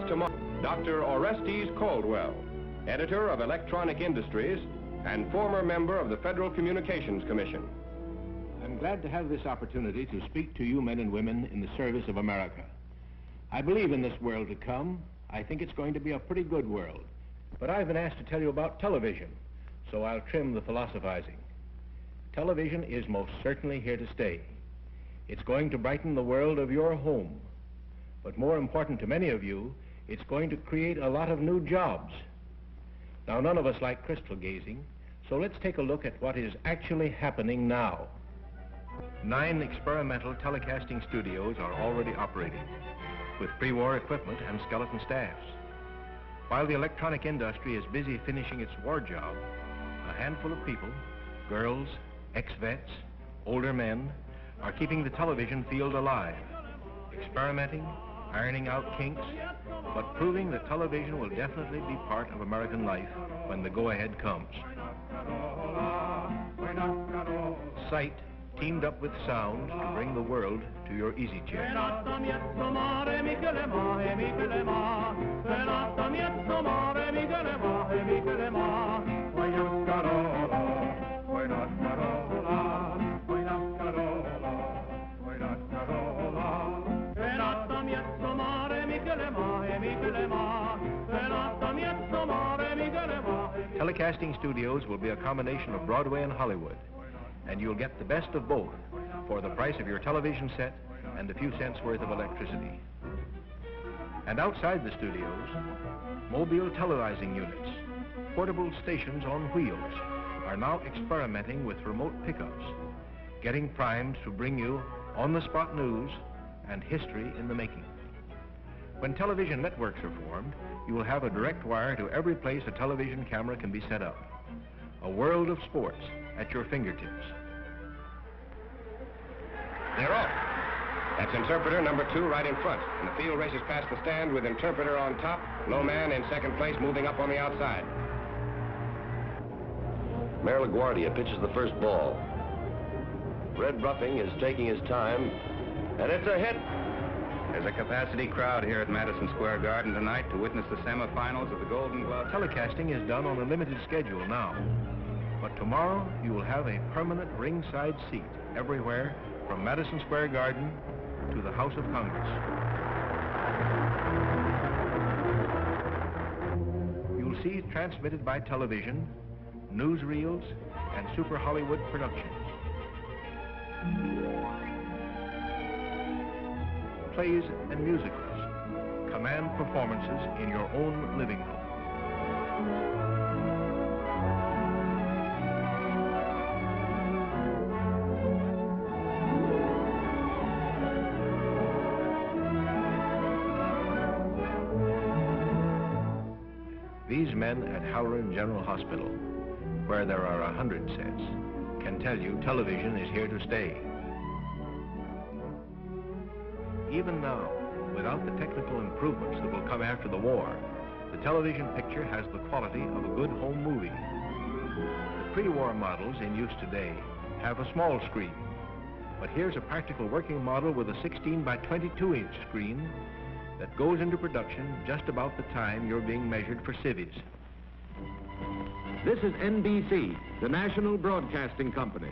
tomorrow, Dr. Orestes Caldwell, editor of Electronic Industries and former member of the Federal Communications Commission. I'm glad to have this opportunity to speak to you men and women in the service of America. I believe in this world to come. I think it's going to be a pretty good world. But I've been asked to tell you about television, so I'll trim the philosophizing. Television is most certainly here to stay. It's going to brighten the world of your home. But more important to many of you, it's going to create a lot of new jobs. Now, none of us like crystal gazing, so let's take a look at what is actually happening now. 9 experimental telecasting studios are already operating, with pre-war equipment and skeleton staffs. While the electronic industry is busy finishing its war job, a handful of people, girls, ex-vets, older men, are keeping the television field alive, experimenting, ironing out kinks, but proving that television will definitely be part of American life when the go-ahead comes. Sight teamed up with sound to bring the world to your easy chair. Telecasting studios will be a combination of Broadway and Hollywood, and you'll get the best of both for the price of your television set and a few cents worth of electricity. And outside the studios, mobile televising units, portable stations on wheels, are now experimenting with remote pickups, getting primed to bring you on-the-spot news and history in the making. When television networks are formed, you will have a direct wire to every place a television camera can be set up. A world of sports at your fingertips. They're off. That's interpreter number 2 right in front. And the field races past the stand with interpreter on top, low man in second place moving up on the outside. Mayor LaGuardia pitches the first ball. Red Ruffing is taking his time, and it's a hit. There's a capacity crowd here at Madison Square Garden tonight to witness the semifinals of the Golden Glove. Telecasting is done on a limited schedule now. But tomorrow, you will have a permanent ringside seat everywhere from Madison Square Garden to the House of Congress. You'll see transmitted by television, newsreels, and Super Hollywood productions. Plays and musicals, command performances in your own living room. These men at Howland General Hospital, where there are 100 sets, can tell you television is here to stay. Even now, without the technical improvements that will come after the war, the television picture has the quality of a good home movie. The pre-war models in use today have a small screen, but here's a practical working model with a 16 by 22-inch screen that goes into production just about the time you're being measured for civvies. This is NBC, the National Broadcasting Company.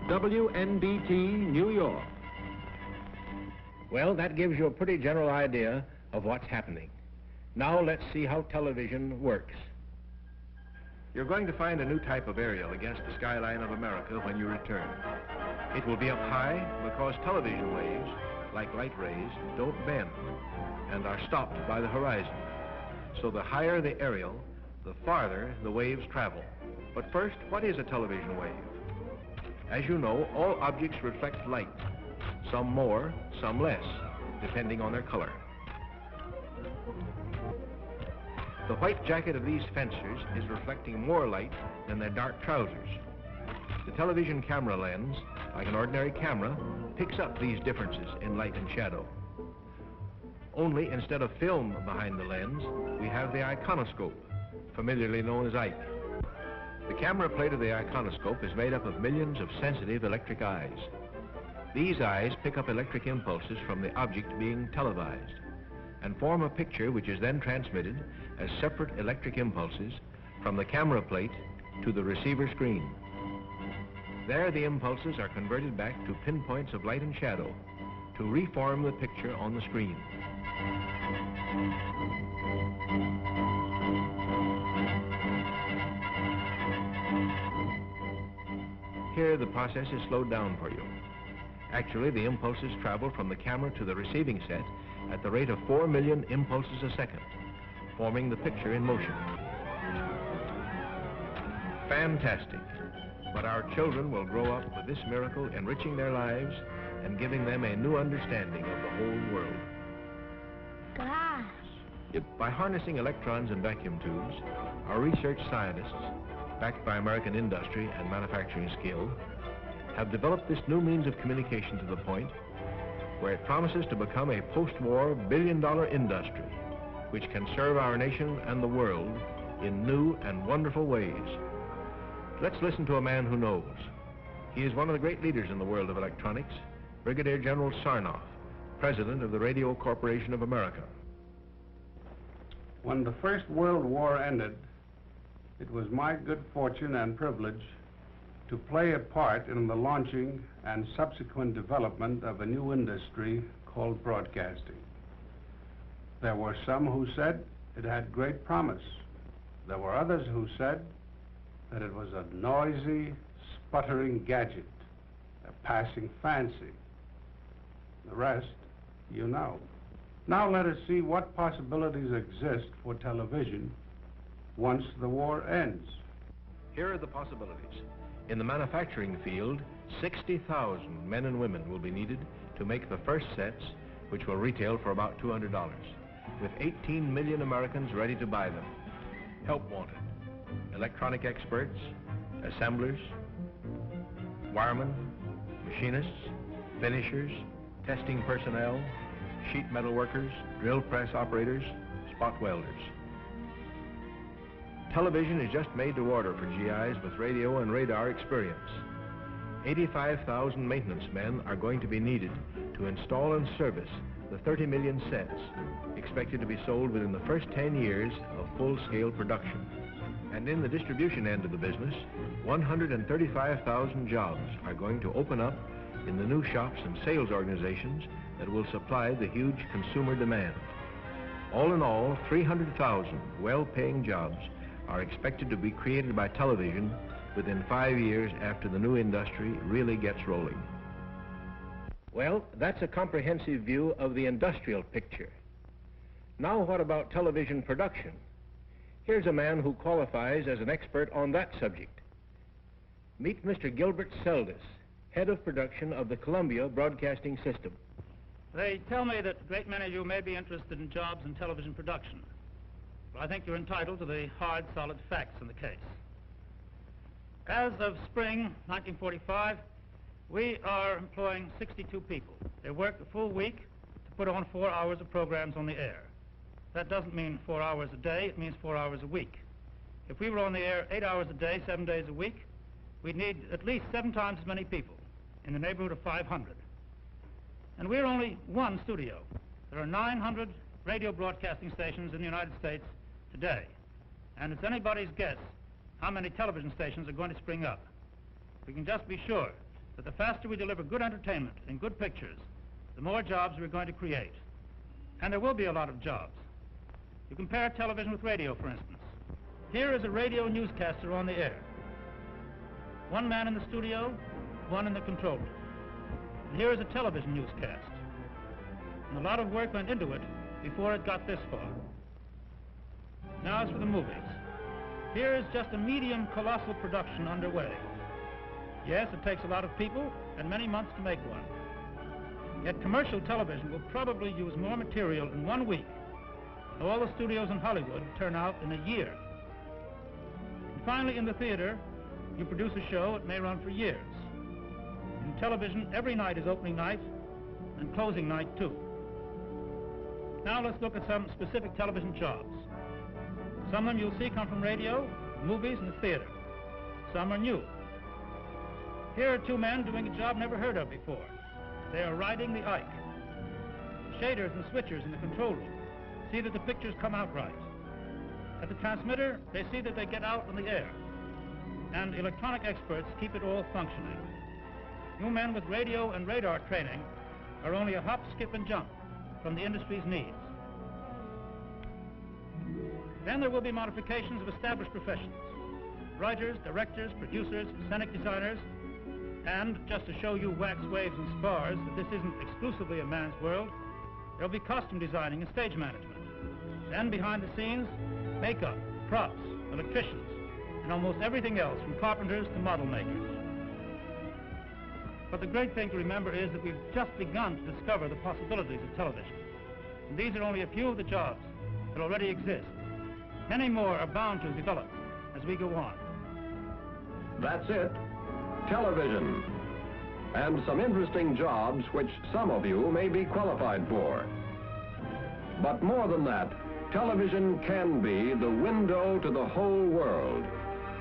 WNBT, New York. Well, that gives you a pretty general idea of what's happening. Now let's see how television works. You're going to find a new type of aerial against the skyline of America when you return. It will be up high because television waves, like light rays, don't bend and are stopped by the horizon. So the higher the aerial, the farther the waves travel. But first, what is a television wave? As you know, all objects reflect light, some more, some less, depending on their color. The white jacket of these fencers is reflecting more light than their dark trousers. The television camera lens, like an ordinary camera, picks up these differences in light and shadow. Only instead of film behind the lens, we have the iconoscope, familiarly known as Ike. The camera plate of the iconoscope is made up of millions of sensitive electric eyes. These eyes pick up electric impulses from the object being televised and form a picture which is then transmitted as separate electric impulses from the camera plate to the receiver screen. There, the impulses are converted back to pinpoints of light and shadow to reform the picture on the screen. Here, the process is slowed down for you. Actually, the impulses travel from the camera to the receiving set at the rate of 4 million impulses a second, forming the picture in motion. Fantastic. But our children will grow up with this miracle enriching their lives and giving them a new understanding of the whole world. Gosh. By harnessing electrons and vacuum tubes, our research scientists, backed by American industry and manufacturing skill, have developed this new means of communication to the point where it promises to become a post-war billion-dollar industry which can serve our nation and the world in new and wonderful ways. Let's listen to a man who knows. He is one of the great leaders in the world of electronics, Brigadier General Sarnoff, President of the Radio Corporation of America. When the First World War ended, it was my good fortune and privilege to play a part in the launching and subsequent development of a new industry called broadcasting. There were some who said it had great promise. There were others who said that it was a noisy, sputtering gadget, a passing fancy. The rest, you know. Now let us see what possibilities exist for television once the war ends. Here are the possibilities. In the manufacturing field, 60,000 men and women will be needed to make the first sets, which will retail for about $200, with 18 million Americans ready to buy them. Help wanted. Electronic experts, assemblers, wiremen, machinists, finishers, testing personnel, sheet metal workers, drill press operators, spot welders. Television is just made to order for GIs with radio and radar experience. 85,000 maintenance men are going to be needed to install and service the 30 million sets expected to be sold within the first 10 years of full-scale production. And in the distribution end of the business, 135,000 jobs are going to open up in the new shops and sales organizations that will supply the huge consumer demand. All in all, 300,000 well-paying jobs are expected to be created by television within 5 years after the new industry really gets rolling. Well, that's a comprehensive view of the industrial picture. Now what about television production? Here's a man who qualifies as an expert on that subject. Meet Mr. Gilbert Seldes, head of production of the Columbia Broadcasting System. They tell me that a great many of you may be interested in jobs in television production. Well, I think you're entitled to the hard, solid facts in the case. As of spring 1945, we are employing 62 people. They work a full week to put on 4 hours of programs on the air. That doesn't mean 4 hours a day, it means 4 hours a week. If we were on the air 8 hours a day, 7 days a week, we'd need at least 7 times as many people, in the neighborhood of 500. And we're only one studio. There are 900 radio broadcasting stations in the United States today. And it's anybody's guess how many television stations are going to spring up. We can just be sure that the faster we deliver good entertainment and good pictures, the more jobs we're going to create. And there will be a lot of jobs. You compare television with radio, for instance. Here is a radio newscaster on the air. One man in the studio, one in the control room. And here is a television newscast. And a lot of work went into it before it got this far. Now as for the movies. Here is just a medium colossal production underway. Yes, it takes a lot of people and many months to make one. Yet commercial television will probably use more material in 1 week than all the studios in Hollywood turn out in a year. And finally, in the theater, you produce a show, it may run for years. In television, every night is opening night and closing night, too. Now let's look at some specific television jobs. Some of them you'll see come from radio, movies, and the theater. some are new. Here are two men doing a job never heard of before. They are riding the Ike. Shaders and switchers in the control room see that the pictures come out right. At the transmitter, they see that they get out in the air. And electronic experts keep it all functioning. You men with radio and radar training are only a hop, skip, and jump from the industry's needs. Then there will be modifications of established professions. Writers, directors, producers, scenic designers, and just to show you wax, waves, and spars that this isn't exclusively a man's world, there'll be costume designing and stage management. Then behind the scenes, makeup, props, electricians, and almost everything else from carpenters to model makers. But the great thing to remember is that we've just begun to discover the possibilities of television. And these are only a few of the jobs that already exist. Many more are bound to develop as we go on. That's it. Television. And some interesting jobs which some of you may be qualified for. But more than that, television can be the window to the whole world,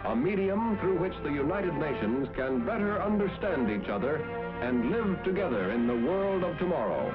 a medium through which the United Nations can better understand each other and live together in the world of tomorrow.